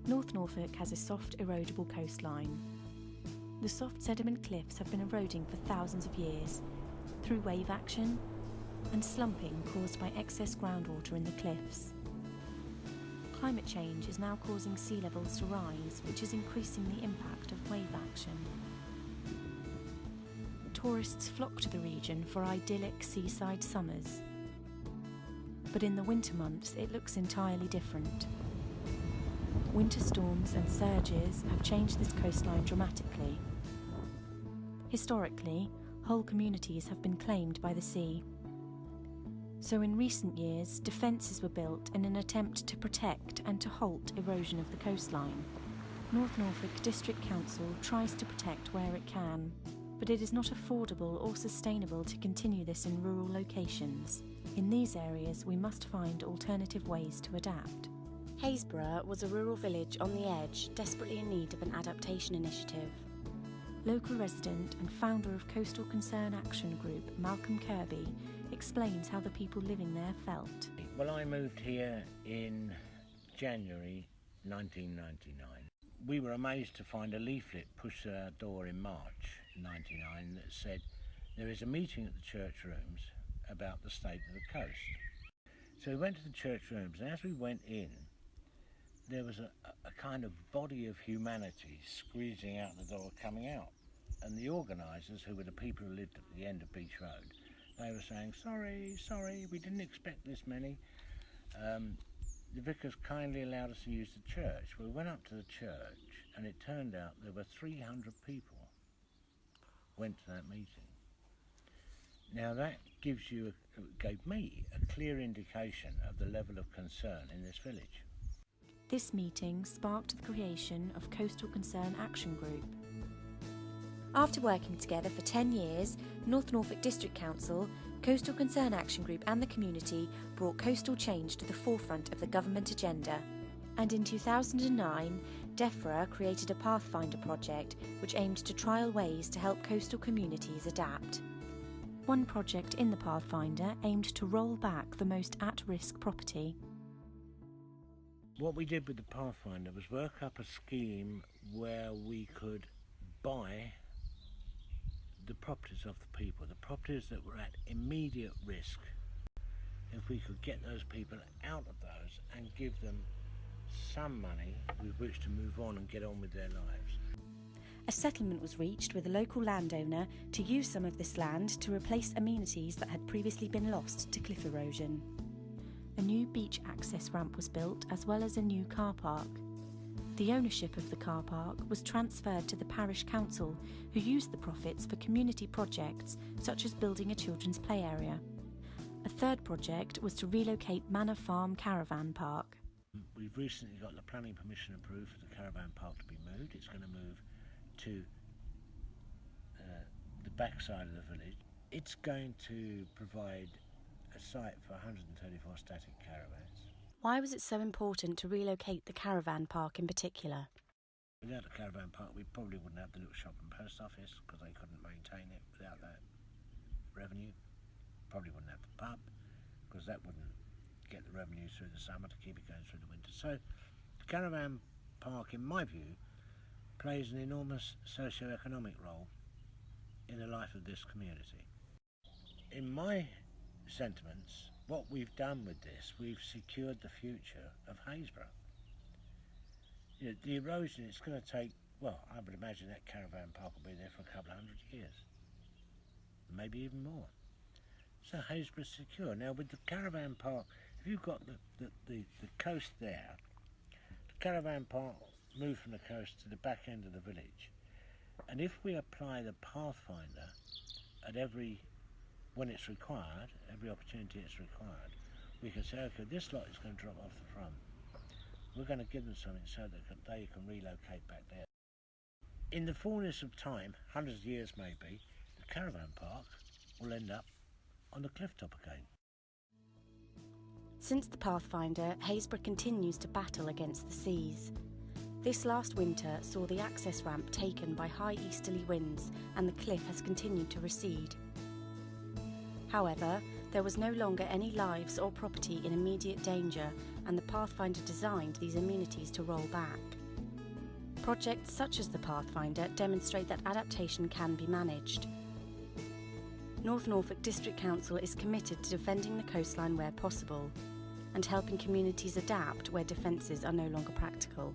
North Norfolk has a soft, erodible coastline. The soft sediment cliffs have been eroding for thousands of years, through wave action and slumping caused by excess groundwater in the cliffs. Climate change is now causing sea levels to rise, which is increasing the impact of wave action. Tourists flock to the region for idyllic seaside summers. But in the winter months, it looks entirely different. Winter storms and surges have changed this coastline dramatically. Historically, whole communities have been claimed by the sea. So in recent years, defences were built in an attempt to protect and to halt erosion of the coastline. North Norfolk District Council tries to protect where it can, but it is not affordable or sustainable to continue this in rural locations. In these areas, we must find alternative ways to adapt. Happisburgh was a rural village on the edge, desperately in need of an adaptation initiative. Local resident and founder of Coastal Concern Action Group, Malcolm Kirby, explains how the people living there felt. Well, I moved here in January 1999. We were amazed to find a leaflet pushed to our door in March 1999 that said, "There is a meeting at the church rooms about the state of the coast." So we went to the church rooms, and as we went in, there was a kind of body of humanity squeezing out the door, coming out. And the organisers, who were the people who lived at the end of Beach Road, they were saying, sorry, we didn't expect this many. The vicars kindly allowed us to use the church. We went up to the church, and it turned out there were 300 people went to that meeting. Now that gave me a clear indication of the level of concern in this village. This meeting sparked the creation of Coastal Concern Action Group. After working together for 10 years, North Norfolk District Council, Coastal Concern Action Group and the community brought coastal change to the forefront of the government agenda. And in 2009, DEFRA created a Pathfinder project which aimed to trial ways to help coastal communities adapt. One project in the Pathfinder aimed to roll back the most at-risk property. What we did with the Pathfinder was work up a scheme where we could buy the properties of the people, the properties that were at immediate risk. If we could get those people out of those and give them some money with which to move on and get on with their lives. A settlement was reached with a local landowner to use some of this land to replace amenities that had previously been lost to cliff erosion. A new beach access ramp was built, as well as a new car park. The ownership of the car park was transferred to the parish council, who used the profits for community projects such as building a children's play area. A third project was to relocate Manor Farm Caravan Park. We've recently got the planning permission approved for the caravan park to be moved. It's going to move to the backside of the village. It's going to provide a site for 134 static caravans. Why was it so important to relocate the caravan park in particular? Without the caravan park, we probably wouldn't have the little shop and post office because they couldn't maintain it without that revenue. Probably wouldn't have the pub because that wouldn't get the revenue through the summer to keep it going through the winter. So the caravan park, in my view, plays an enormous socio-economic role in the life of this community. In my sentiments, what we've done with this, we've secured the future of Happisburgh. You know, the erosion, it's going to take, well, I would imagine that caravan park will be there for a couple of 100 years, maybe even more. So Happisburgh's secure. Now with the caravan park, if you've got the coast there, the caravan park moves from the coast to the back end of the village, and if we apply the Pathfinder at when it's required, every opportunity it's required, we can say, okay, this lot is going to drop off the front. We're going to give them something so that they can relocate back there. In the fullness of time, hundreds of years maybe, the caravan park will end up on the cliff top again. Since the Pathfinder, Happisburgh continues to battle against the seas. This last winter saw the access ramp taken by high easterly winds, and the cliff has continued to recede. However, there was no longer any lives or property in immediate danger, and the Pathfinder designed these amenities to roll back. Projects such as the Pathfinder demonstrate that adaptation can be managed. North Norfolk District Council is committed to defending the coastline where possible and helping communities adapt where defences are no longer practical.